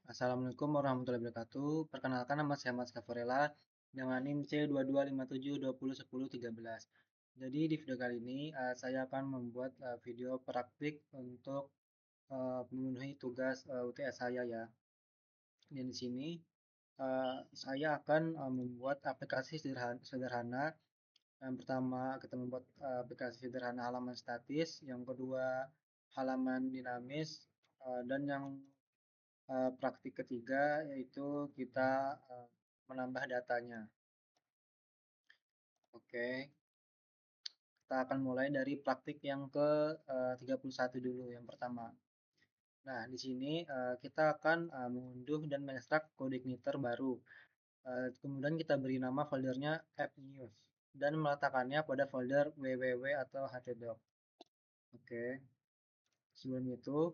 Assalamualaikum warahmatullahi wabarakatuh. Perkenalkan nama saya Mas Kavorela dengan NIM C2257201013. Jadi di video kali ini saya akan membuat video praktik untuk memenuhi tugas UTS saya ya. Dan di sini saya akan membuat aplikasi sederhana. Yang pertama kita membuat aplikasi sederhana halaman statis, yang kedua halaman dinamis, dan yang praktik ketiga yaitu kita menambah datanya. Oke, kita akan mulai dari praktik yang ke 31 dulu yang pertama. Nah, di sini kita akan mengunduh dan mengekstrak kode igniter baru. Kemudian kita beri nama foldernya app news dan meletakkannya pada folder www atau htdoc. Oke, sebelum itu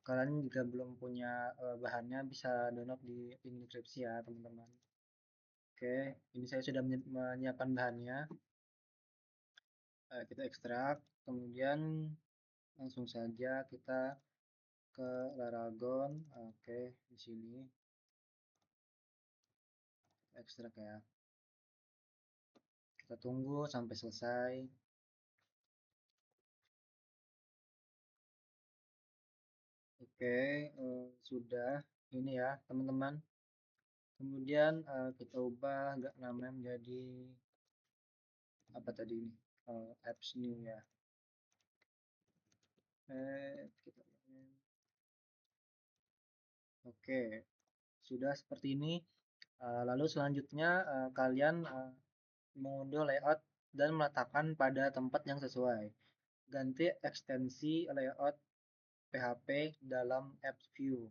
kalian jika belum punya bahannya bisa download di link deskripsi ya teman-teman. Oke, ini saya sudah menyiapkan bahannya. Kita ekstrak, kemudian langsung saja kita ke Laragon. Oke, di sini ekstrak ya. Kita tunggu sampai selesai. Oke, sudah ini ya teman-teman. Kemudian kita ubah namanya menjadi apa tadi ini? Apps new ya. Kita Oke, sudah seperti ini. Lalu selanjutnya kalian mengunduh layout dan meletakkan pada tempat yang sesuai. Ganti ekstensi layout PHP dalam apps view.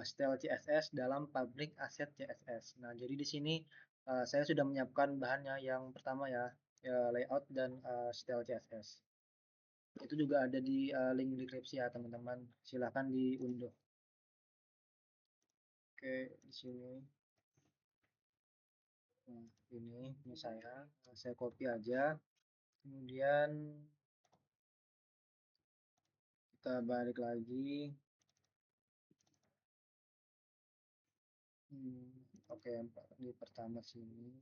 Style CSS dalam public asset CSS. Nah, jadi di sini saya sudah menyiapkan bahannya yang pertama ya, layout dan style CSS. Itu juga ada di link deskripsi ya, teman-teman. Silahkan diunduh. Oke, di sini. Nah, ini saya copy aja. Kemudian kita balik lagi. Oke, di pertama sini.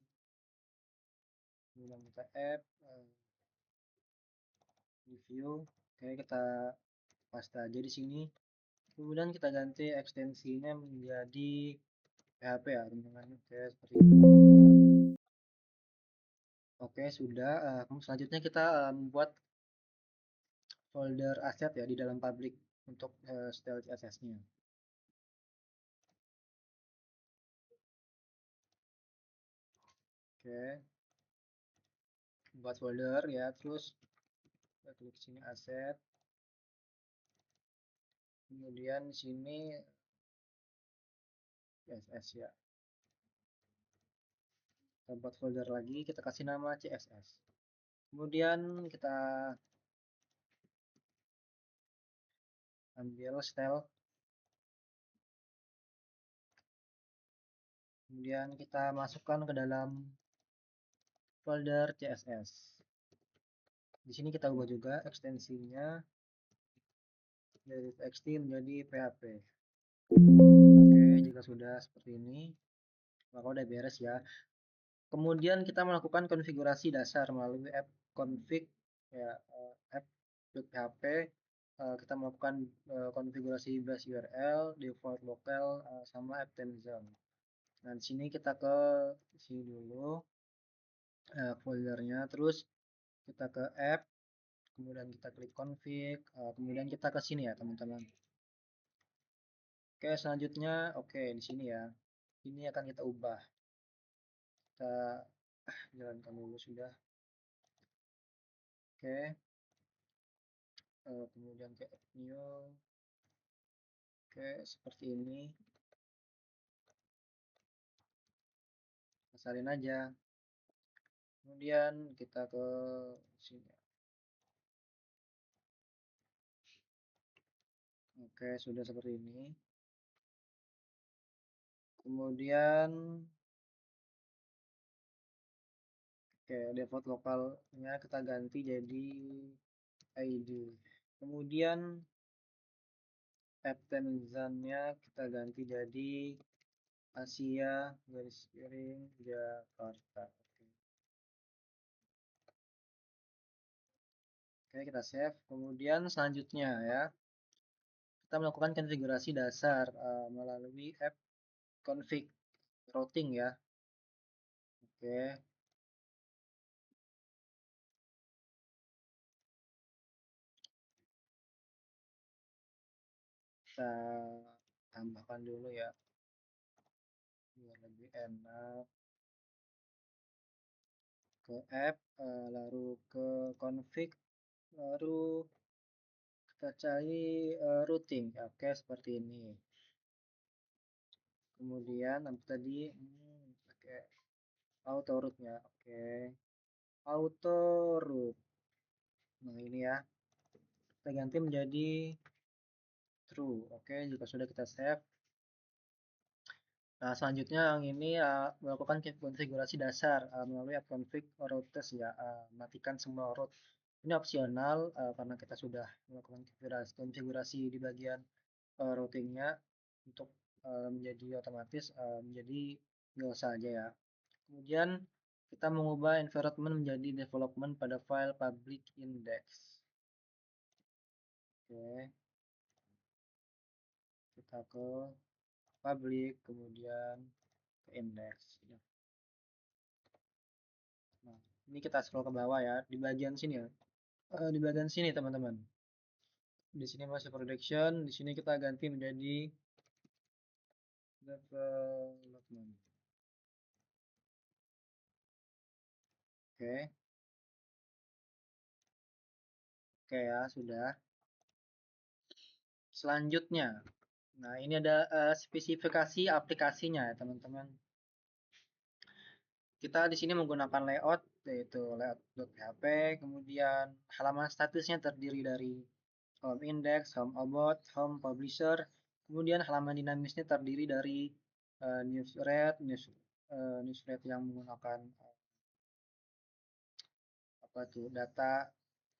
Kemudian kita add review. Oke, kita paste aja di sini. Kemudian kita ganti ekstensinya menjadi PHP ya, teman-teman. Oke, seperti ini. Oke, sudah. Selanjutnya kita membuat folder aset ya di dalam public untuk style CSS-nya. Oke, buat folder ya, terus kita klik sini aset. Kemudian sini CSS ya. Kita buat folder lagi, kita kasih nama CSS. Kemudian kita ambil style. Kemudian kita masukkan ke dalam folder CSS. Di sini kita ubah juga ekstensinya dari txt menjadi PHP. Oke, jika sudah seperti ini, maka udah beres ya. Kemudian kita melakukan konfigurasi dasar melalui app config ya, app.php. Kita melakukan konfigurasi base URL, default local, sama app time zone. Nah, di sini kita ke sini dulu foldernya, terus kita ke app, kemudian kita klik config, kemudian kita ke sini ya teman-teman. Oke, selanjutnya oke di sini ya. Ini akan kita ubah. Kita jalankan dulu sudah. Oke. Kemudian ke add new. Oke, seperti ini. Salin aja. Kemudian kita ke sini. Oke, sudah seperti ini. Kemudian oke, default lokalnya kita ganti jadi ID. Kemudian Eptenzannya kita ganti jadi Asia garis miring Jakarta. Oke, kita save. Kemudian selanjutnya ya, kita melakukan konfigurasi dasar melalui app config routing ya. Oke, kita tambahkan dulu ya biar lebih enak. Ke app, lalu ke config, lalu kita cari routing. Oke, seperti ini. Kemudian apa tadi? Pakai auto root-nya. Oke, auto root. Nah, ini ya. Kita ganti menjadi true. Oke, jika sudah kita save. Nah, selanjutnya yang ini melakukan konfigurasi dasar melalui app config routes ya. Matikan semua root. Ini opsional karena kita sudah melakukan konfigurasi di bagian routingnya untuk menjadi otomatis menjadi nggak usah aja ya. Kemudian kita mengubah environment menjadi development pada file public index. Oke, kita ke public, kemudian ke index. Nah, ini kita scroll ke bawah ya, di bagian sini ya. Di bagian sini teman-teman. Di sini masih production, di sini kita ganti menjadi development. Oke. Oke ya, sudah. Selanjutnya, nah ini ada spesifikasi aplikasinya ya teman-teman. Kita di sini menggunakan layout yaitu layout.php, kemudian halaman statusnya terdiri dari home index, home about, home publisher, kemudian halaman dinamisnya terdiri dari newsread yang menggunakan apa tuh data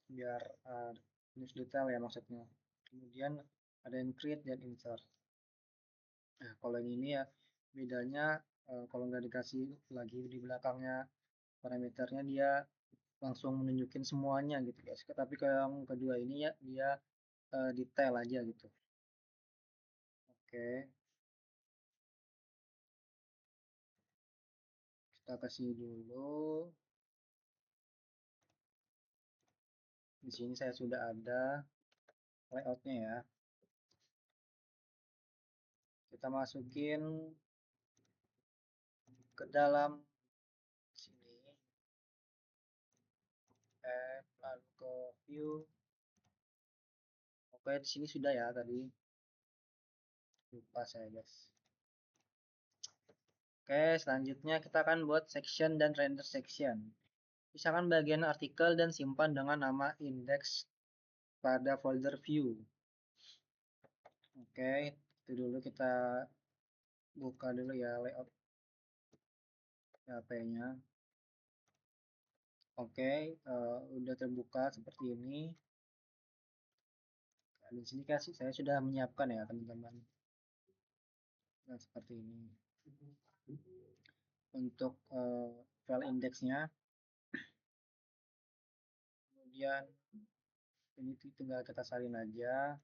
biar news detail ya maksudnya. Kemudian ada yang create dan insert. Nah, kalau yang ini ya bedanya kalau nggak dikasih lagi di belakangnya parameternya dia langsung menunjukin semuanya gitu guys. Tapi kalau yang kedua ini ya dia detail aja gitu. Oke, kita kasih dulu. Di sini saya sudah ada layoutnya ya. Kita masukin ke dalam sini, lalu ke view. Oke, di sini sudah ya tadi. Lupa saya guys. Oke, selanjutnya kita akan buat section dan render section. Pisahkan bagian artikel dan simpan dengan nama index pada folder view. Oke, itu dulu kita buka dulu ya layout PHP-nya. Oke, udah terbuka seperti ini. Nah, di sini kasih saya sudah menyiapkan ya teman-teman. Nah, seperti ini. Untuk file indeksnya, kemudian ini tinggal kita salin aja.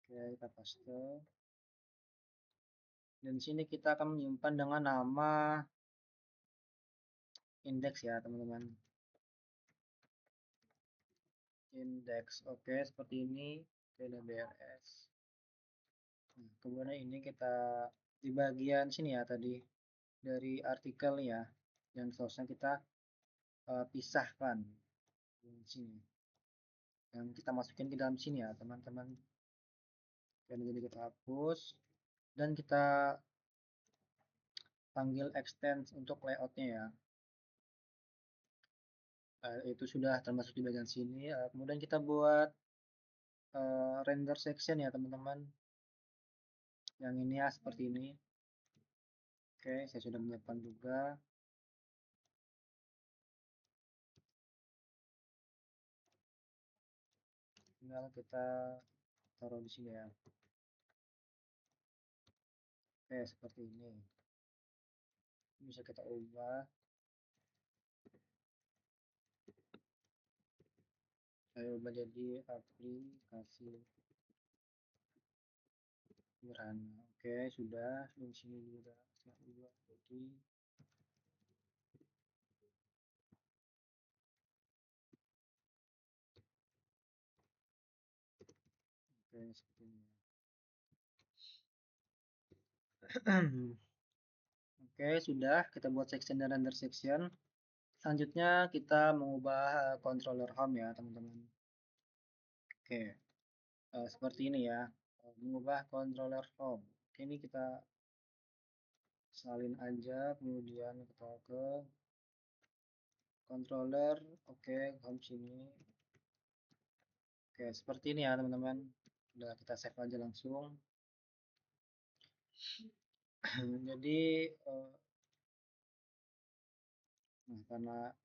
Oke, kita paste. Dan sini kita akan menyimpan dengan nama indeks ya teman-teman. Indeks, oke seperti ini. TDBRS. Nah, kemudian ini kita di bagian sini ya tadi dari artikel ya, yang seharusnya kita pisahkan di sini. Yang kita masukin ke dalam sini ya teman-teman. Dan jadi kita hapus dan kita panggil extend untuk layoutnya ya. Itu sudah termasuk di bagian sini. Kemudian kita buat render section ya teman-teman. Yang ini ya seperti ini. Oke, saya sudah menyiapkan juga. tinggal kita taruh di sini ya. Oke, seperti ini. Bisa kita ubah. Saya ubah jadi aplikasi sederhana. Oke, sudah. Di sini juga saya ubah jadi oke seperti ini. Oke, sudah kita buat section dan render section. Selanjutnya kita mengubah controller home ya, teman-teman. Oke, seperti ini ya. Mengubah controller home. Oke, ini kita salin aja, kemudian kita ke controller. Oke, home sini. Oke, seperti ini ya, teman-teman. Udah kita save aja langsung. Jadi, nah, karena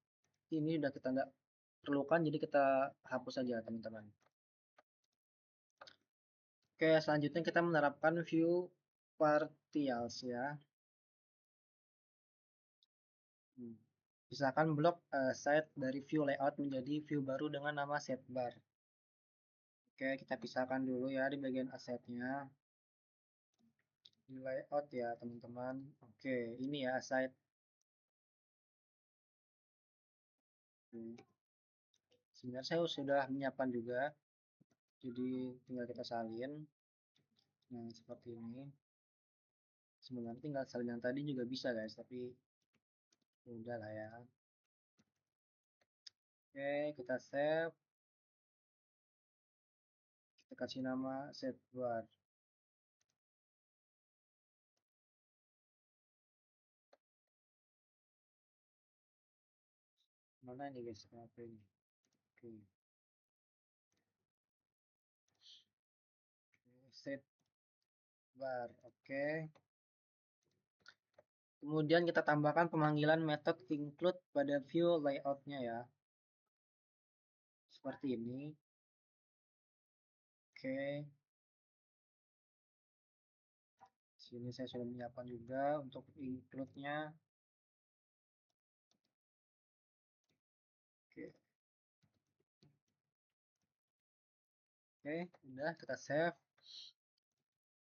ini udah kita nggak perlukan, jadi kita hapus aja, teman-teman. Oke, selanjutnya kita menerapkan view partials ya. Pisahkan blok site dari view layout menjadi view baru dengan nama sidebar. Oke, kita pisahkan dulu ya di bagian asetnya. Di layout ya, teman-teman. Oke, ini ya site. Sebenarnya saya sudah menyiapkan juga. Jadi tinggal kita salin. Nah, seperti ini. Sebenarnya tinggal salin yang tadi juga bisa guys, tapi udah lah ya. Oke, kita save. Kita kasih nama sidebar. Mana ini guys? Apa ini? Oke. Sidebar. Oke. Kemudian kita tambahkan pemanggilan method include pada view layoutnya ya. Seperti ini. Oke. Sini saya sudah menyiapkan juga untuk include-nya. Oke. Oke, udah kita save.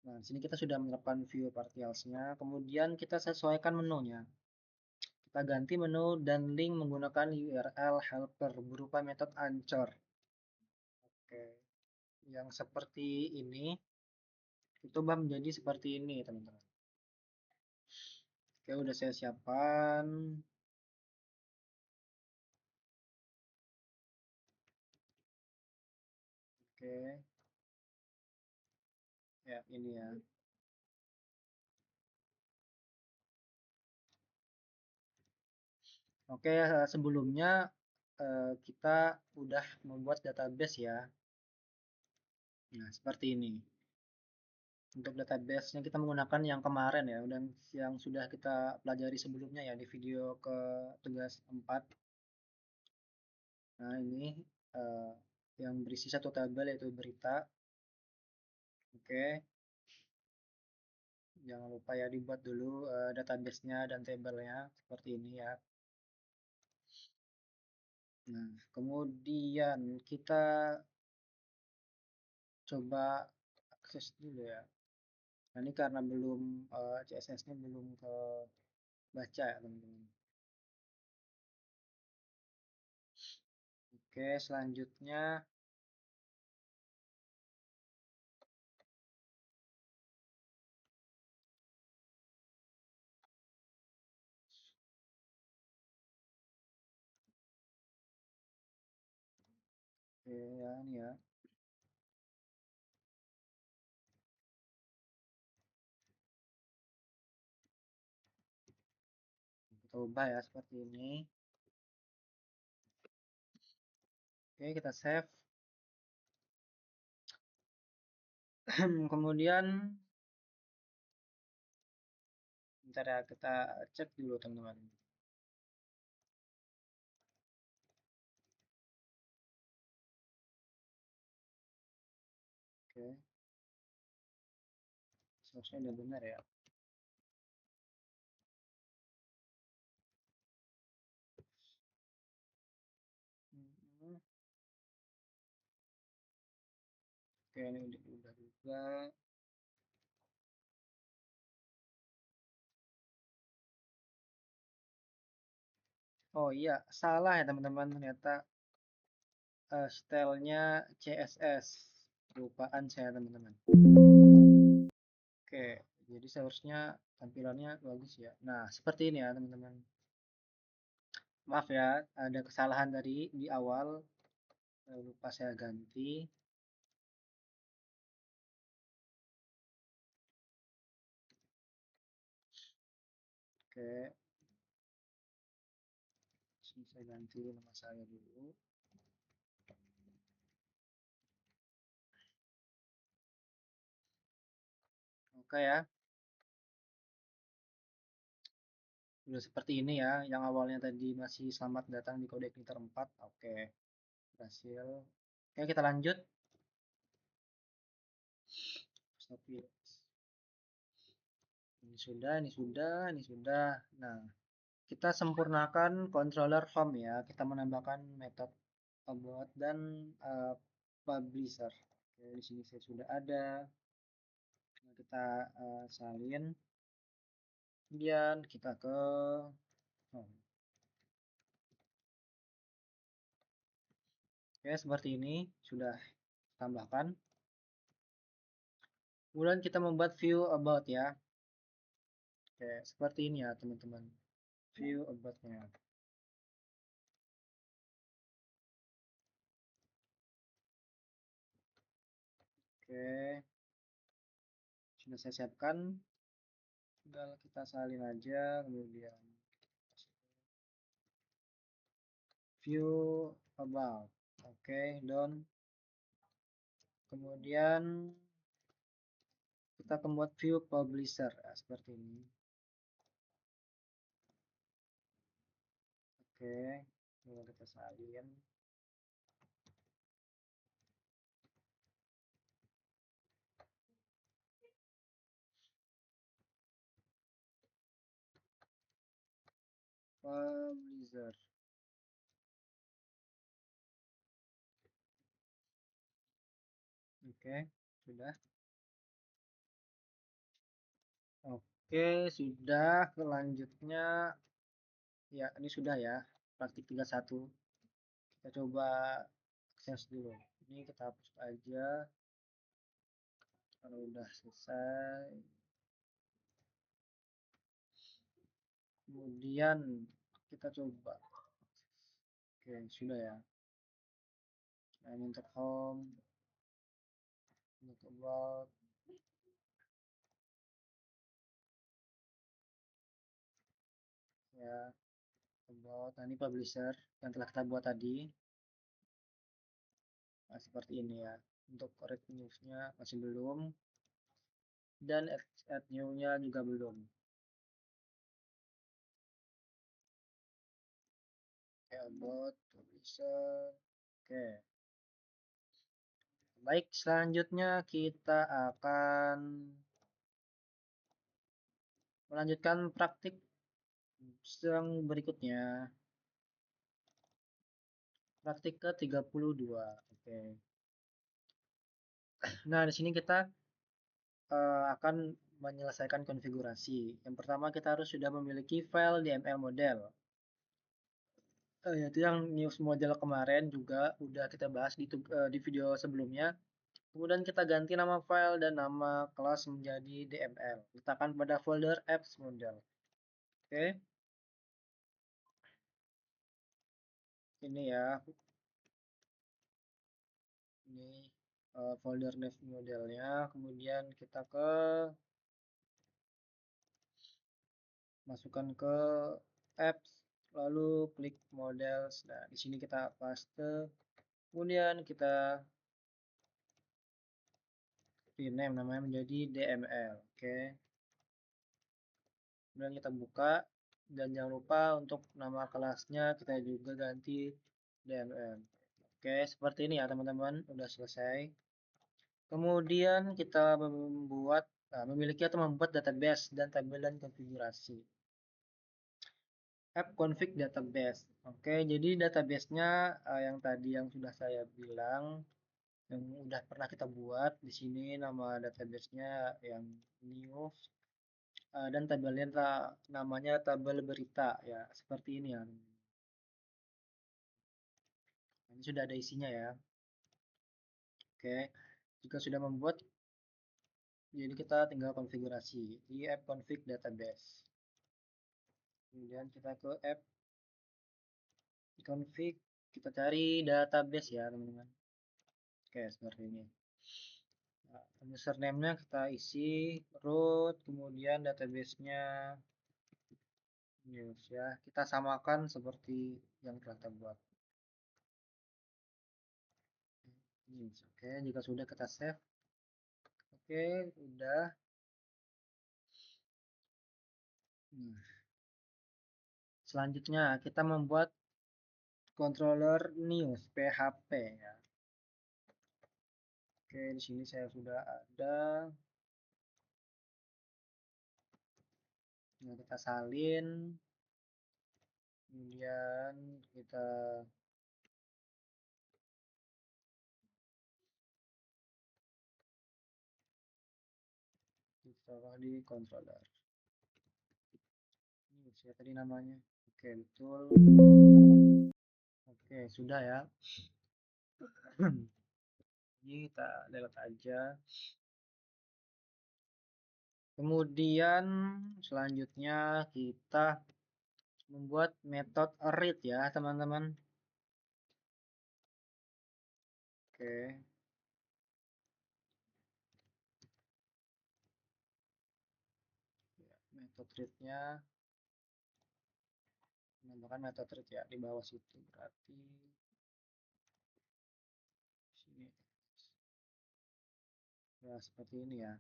Nah, sini kita sudah menerapkan view partials-nya. Kemudian kita sesuaikan menunya. Kita ganti menu dan link menggunakan URL helper berupa metode anchor. Oke. Yang seperti ini itu ubah menjadi seperti ini, teman-teman. Oke, udah saya siapkan. Oke. Ya, ini ya. Oke, sebelumnya kita udah membuat database ya. Nah, seperti ini. Untuk database-nya kita menggunakan yang kemarin ya, dan yang sudah kita pelajari sebelumnya ya di video ke tugas 4. Nah, ini yang berisi satu tabel yaitu berita. Oke. Jangan lupa ya dibuat dulu database-nya dan tabelnya seperti ini ya. Nah, kemudian kita coba akses dulu ya. Nah, ini karena belum CSS-nya belum ke baca ya, teman-teman. Oke, selanjutnya oke ya ini ya. Kita ubah ya seperti ini. Oke, kita save. Kemudian bentar ya, kita cek dulu teman-teman. Oke, seharusnya udah benar ya. Hmm, Oke, ini udah juga. Oh iya, salah ya teman-teman, ternyata stylenya CSS. Lupaan saya teman-teman. Oke, jadi seharusnya tampilannya bagus ya. Nah, seperti ini ya teman-teman. Maaf ya, ada kesalahan tadi di awal, lupa saya ganti. Oke, sini saya ganti nama saya dulu. Oke ya, udah seperti ini ya. Yang awalnya tadi masih selamat datang di kode Kniter 4. Oke, berhasil. Oke, kita lanjut. Tapi ini sudah, ini sudah, ini sudah. Nah, kita sempurnakan controller form ya. Kita menambahkan metode about dan publisher. Oke, di sini saya sudah ada. Kita salin. Kemudian kita ke home. Oke, seperti ini sudah tambahkan. Kemudian kita membuat view about ya. Oke, seperti ini ya teman-teman. View about-nya. Oke, sudah saya siapkan. Tinggal kita salin aja, kemudian view about. Oke, done. Kemudian kita membuat view publisher ya, seperti ini. Oke, tinggal kita salin. Publisher. Oke, sudah. Oke, sudah. Selanjutnya, ya ini sudah ya. Praktik 31. Kita coba akses dulu. Ini kita hapus aja. Kalau udah selesai. Kemudian kita coba. Oke, sudah ya. Nah, ini untuk home. Untuk about. Ya, about. Nah, ini publisher yang telah kita buat tadi. Nah, seperti ini ya. Untuk correct news-nya masih belum. Dan add new-nya juga belum. Oke, about, publisher. Oke. Baik, selanjutnya kita akan melanjutkan praktik yang berikutnya. Praktik ke-32. Oke. Nah, di sini kita akan menyelesaikan konfigurasi. Yang pertama kita harus sudah memiliki file DML model. Yaitu yang news model kemarin juga udah kita bahas di video sebelumnya. Kemudian kita ganti nama file dan nama kelas menjadi DML. Letakkan pada folder apps model. Oke. Ini ya. Ini folder dev modelnya. Kemudian kita masukkan ke apps, lalu klik models. Nah, di sini kita paste. Kemudian kita rename namanya menjadi DML. Oke. Kemudian kita buka dan jangan lupa untuk nama kelasnya kita juga ganti DML. Oke, seperti ini ya teman-teman, udah selesai. Kemudian kita memiliki atau membuat database dan tabel dan konfigurasi. App config database. Oke, jadi database-nya yang tadi yang sudah saya bilang, yang udah pernah kita buat di sini nama database-nya yang news dan tabelnya namanya tabel berita ya, seperti ini ya. Ini sudah ada isinya ya. Oke, jika sudah membuat, jadi kita tinggal konfigurasi di app config database. Kemudian kita ke app config, kita cari database ya teman-teman. Oke, seperti ini. Nah, username-nya kita isi root, kemudian database-nya news ya. Kita samakan seperti yang telah kita buat. News. Oke, jika sudah kita save. Oke, udah. Nah, selanjutnya kita membuat controller news PHP ya. Oke, di sini saya sudah ada. Nah, kita salin. Kemudian kita taruh di controller. Ini saya tadi namanya. Oke, betul. Oke, sudah ya. Ini kita delete aja. Kemudian selanjutnya kita membuat metode read ya, teman-teman. Oke. Metode read-nya menambahkan metode read ya di bawah situ, berarti sini ya seperti ini ya.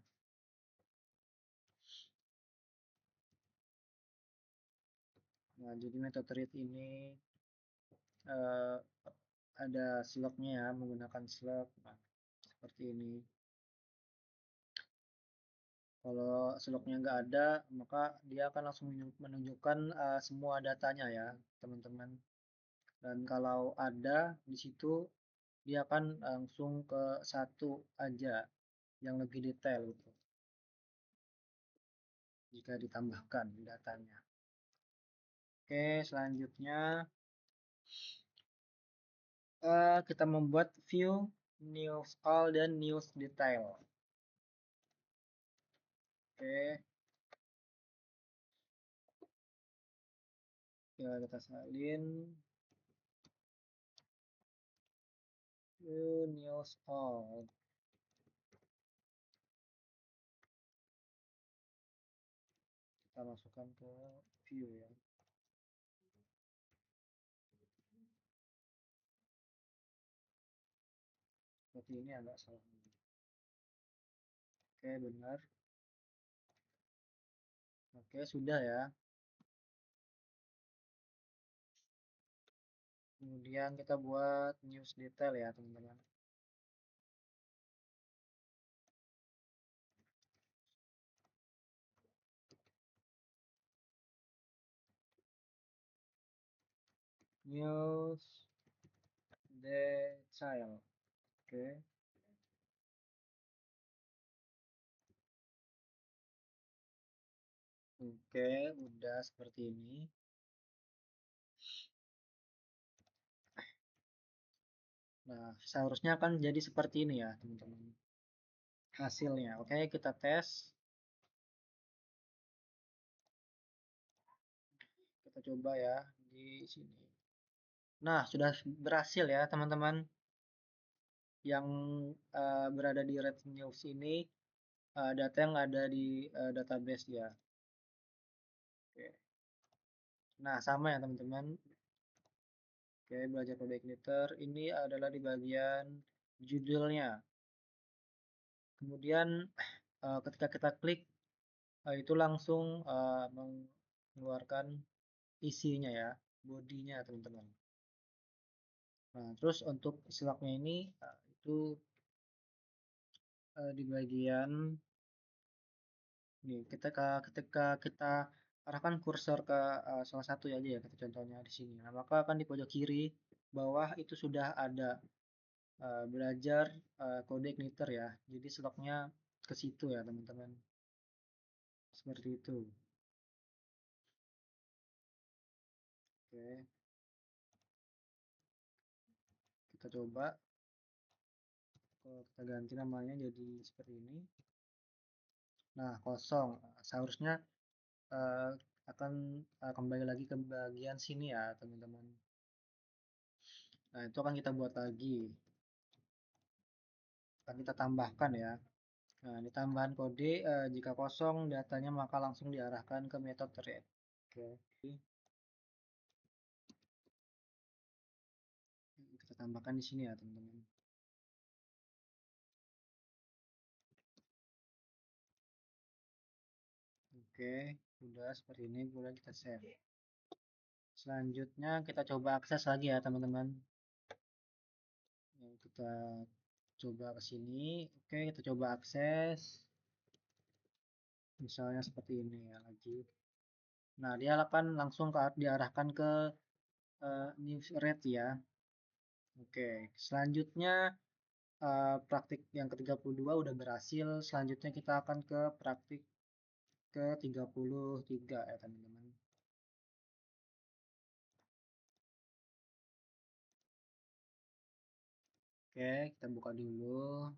Nah, jadi metode read ini eh, ada slugnya ya, menggunakan slug. Nah, seperti ini. Kalau slugnya nggak ada, maka dia akan langsung menunjukkan semua datanya ya, teman-teman. Dan kalau ada di situ, dia akan langsung ke satu aja yang lebih detail gitu, jika ditambahkan datanya. Oke, selanjutnya kita membuat view news all dan news detail. Oke, ya kita salin view news all. Kita masukkan ke view ya. Seperti ini agak salah. Oke, benar. Oke, sudah ya. Kemudian kita buat news detail ya, teman-teman. News detail. Oke. Oke, udah seperti ini. Nah, seharusnya kan jadi seperti ini ya, teman-teman. Hasilnya. Oke, kita tes. Kita coba ya di sini. Nah, sudah berhasil ya, teman-teman. Yang berada di Red News ini data yang ada di database ya. Oke. Nah, sama ya, teman-teman. Oke, belajar kode igniter. Ini adalah di bagian judulnya. Kemudian ketika kita klik, itu langsung mengeluarkan isinya ya, bodinya teman-teman. Nah, terus untuk slugnya ini itu di bagian nih ketika kita arahkan kursor ke salah satu aja ya, kita contohnya di sini. Nah, maka akan di pojok kiri bawah itu sudah ada belajar kode igniter ya. Jadi slotnya ke situ ya teman-teman. Seperti itu. Oke, kita coba. Kalau kita ganti namanya jadi seperti ini. Nah, kosong. Seharusnya eh, akan kembali lagi ke bagian sini ya teman-teman. Nah, itu akan kita buat lagi. Akan kita tambahkan ya. Nah, di tambahan kode jika kosong datanya maka langsung diarahkan ke metode read. Oke. Kita tambahkan di sini ya teman-teman. Oke, udah seperti ini, kemudian kita save. Selanjutnya kita coba akses lagi ya teman-teman. Kita coba ke sini. Oke, kita coba akses. Misalnya seperti ini ya lagi. Nah, dia akan langsung diarahkan ke news read ya. Oke, selanjutnya praktik yang ke-32 udah berhasil. Selanjutnya kita akan ke praktik ke-33 ya teman-teman. Oke, kita buka dulu.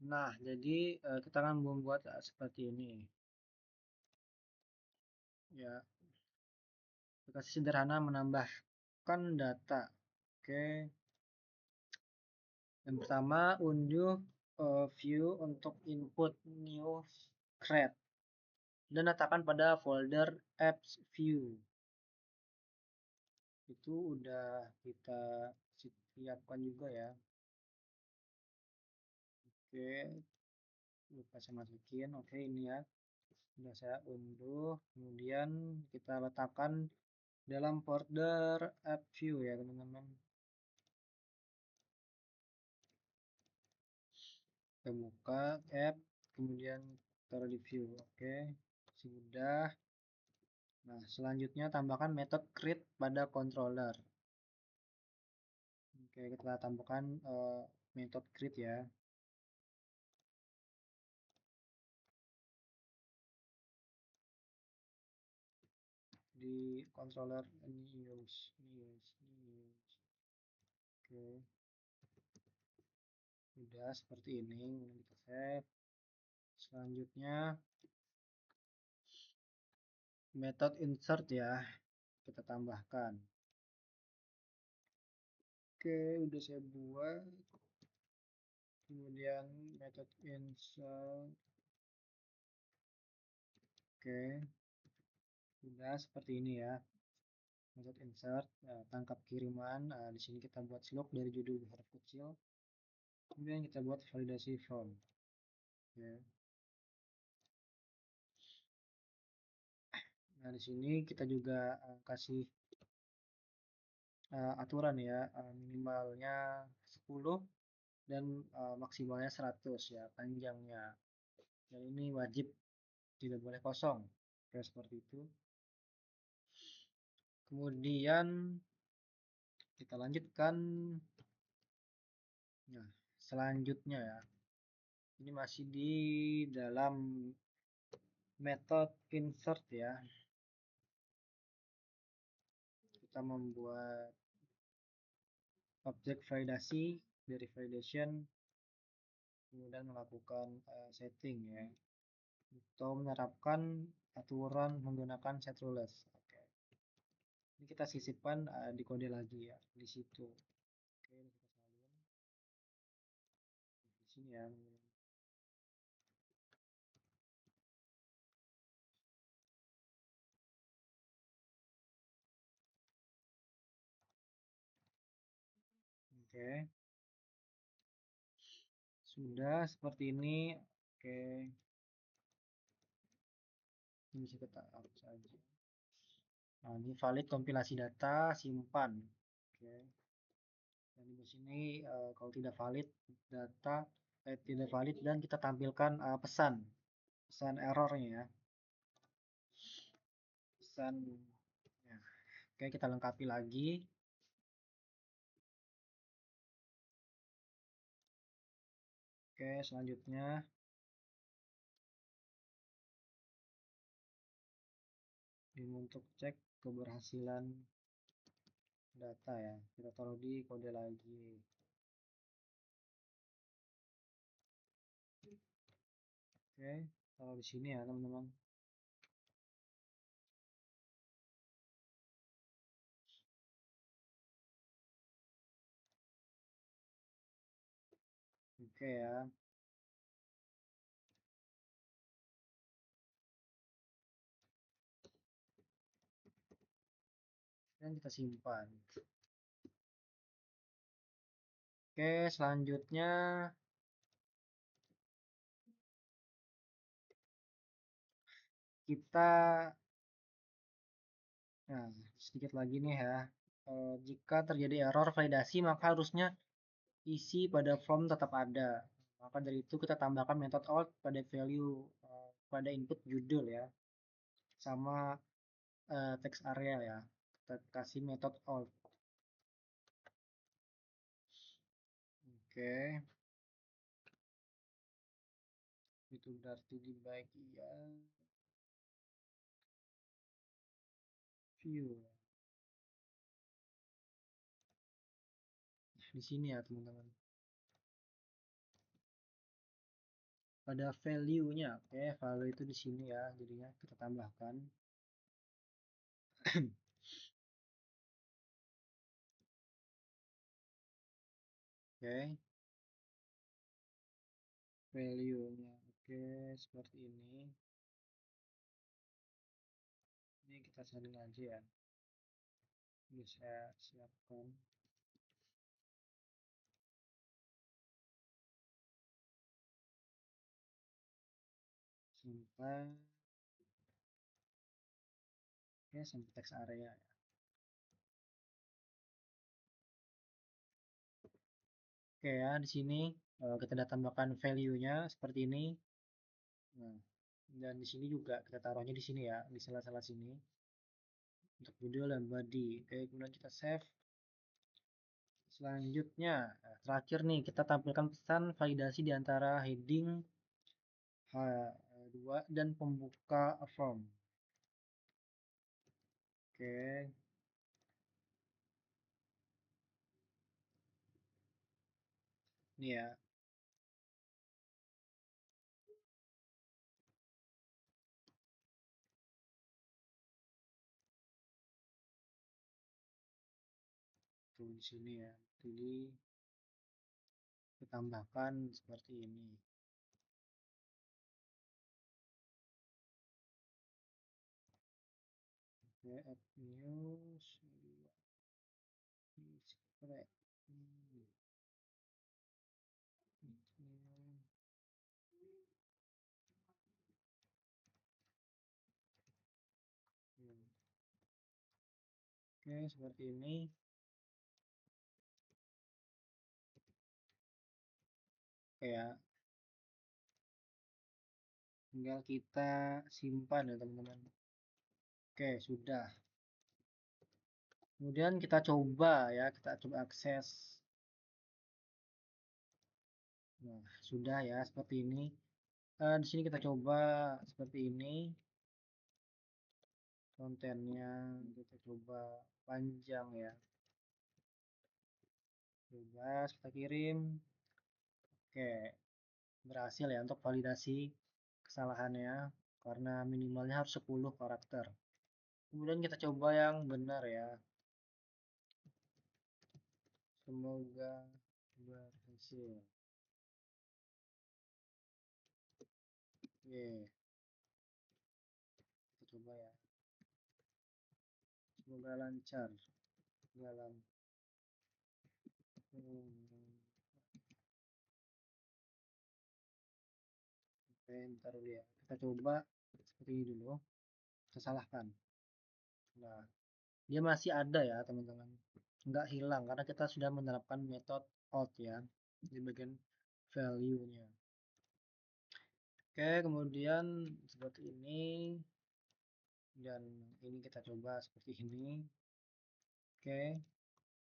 Nah, jadi kita akan membuat seperti ini. Ya, aplikasi sederhana menambahkan data. Oke, yang pertama unduh view untuk input new thread dan letakkan pada folder apps view. Itu udah kita siapkan juga ya. Oke, lupa saya masukin. Oke, ini ya. Sudah saya unduh. Kemudian kita letakkan dalam folder app view ya, teman-teman. Kita buka app, kemudian taruh di view. Oke, sudah. Nah, selanjutnya tambahkan metode create pada controller. Oke, kita tambahkan metode create ya. Di controller news. Oke, sudah seperti ini. Kemudian kita save. Selanjutnya metode insert ya, kita tambahkan. Oke, udah saya buat. Kemudian metode insert. Oke, sudah seperti ini ya. Metode insert, tangkap kiriman. Di sini kita buat slug dari judul huruf kecil. Kemudian kita buat validasi form. Oke. Nah, di sini kita juga kasih aturan ya, minimalnya 10 dan maksimalnya 100 ya panjangnya. Dan ini wajib tidak boleh kosong. Oke, seperti itu. Kemudian kita lanjutkan. Nah, selanjutnya ya. Ini masih di dalam metode insert ya. Kita membuat objek validasi dari validation, kemudian melakukan setting ya. Atau menerapkan aturan menggunakan set rules. Oke. Ini kita sisipkan di kode lagi ya di situ. Oke, ini kita salin di sini ya. Oke, sudah seperti ini. Oke, ini bisa kita hapus saja. Nah, ini valid kompilasi data, simpan. Oke, Dan di sini kalau tidak valid data tidak valid dan kita tampilkan pesan errornya ya. Pesan ya. Oke, kita lengkapi lagi. Oke, selanjutnya ini untuk cek keberhasilan data ya. Kita taruh di kode lagi. Oke, taruh di sini ya teman-teman. Oke ya. Dan kita simpan. Oke, selanjutnya kita nah, sedikit lagi nih ya. Jika terjadi error validasi maka harusnya isi pada form tetap ada. Maka dari itu kita tambahkan method out pada value pada input judul ya. Sama text area ya. Kita kasih method out. Oke. Itu berarti di bagian view. Di sini ya teman-teman. Pada value-nya, oke, value itu di sini ya, jadinya kita tambahkan. Oke, value-nya, oke, seperti ini. Ini kita salin aja ya. Ini saya siapkan. Sampai, oke, sampai text area ya. Oke ya, di sini kita udah tambahkan value-nya seperti ini. Nah, dan di sini juga kita taruhnya di sini ya, di sela-sela sini untuk judul dan body. Oke, kemudian kita save. Selanjutnya, terakhir nih kita tampilkan pesan validasi di antara heading H2 dan pembuka form. Oke, ini ya. Tuh di sini ya. Jadi ditambahkan seperti ini. Oke, add news. Spread. Oke, seperti ini. Oke ya, tinggal kita simpan ya teman-teman. Oke, sudah. Kemudian kita coba ya, kita coba akses. Nah, sudah ya seperti ini. Di sini kita coba seperti ini. Kontennya kita coba panjang ya. Coba kita kirim. Oke, berhasil ya untuk validasi kesalahannya karena minimalnya harus 10 karakter. Kemudian kita coba yang benar ya. Semoga berhasil. Oke, kita coba ya. Semoga lancar dalam Oke, ntar dulu ya. Kita coba seperti ini dulu. Kita salahkan. Nah, dia masih ada ya teman-teman. nggak hilang karena kita sudah menerapkan metode out ya di bagian value-nya. Oke, kemudian seperti ini dan ini kita coba seperti ini. Oke,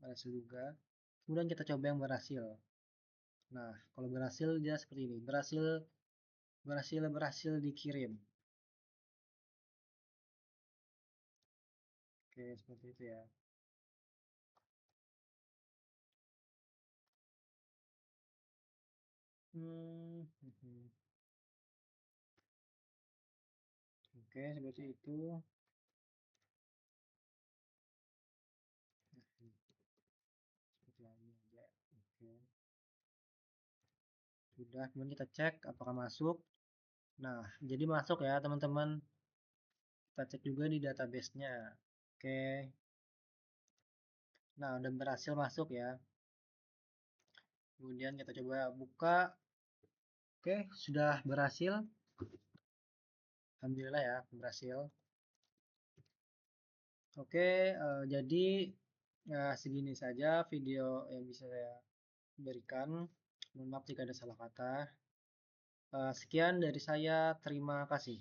berhasil juga. Kemudian kita coba yang berhasil. Nah, kalau berhasil dia seperti ini. Berhasil dikirim. Oke, seperti itu ya. Oke, seperti itu. Seperti ini aja. Oke. Sudah, kemudian kita cek apakah masuk. Nah, jadi masuk ya teman-teman. Kita cek juga di database-nya. Oke. Nah, udah berhasil masuk ya. Kemudian kita coba buka. Oke, sudah berhasil. Alhamdulillah ya, berhasil. Oke, jadi segini saja video yang bisa saya berikan. Mohon maaf jika ada salah kata. Sekian dari saya, terima kasih.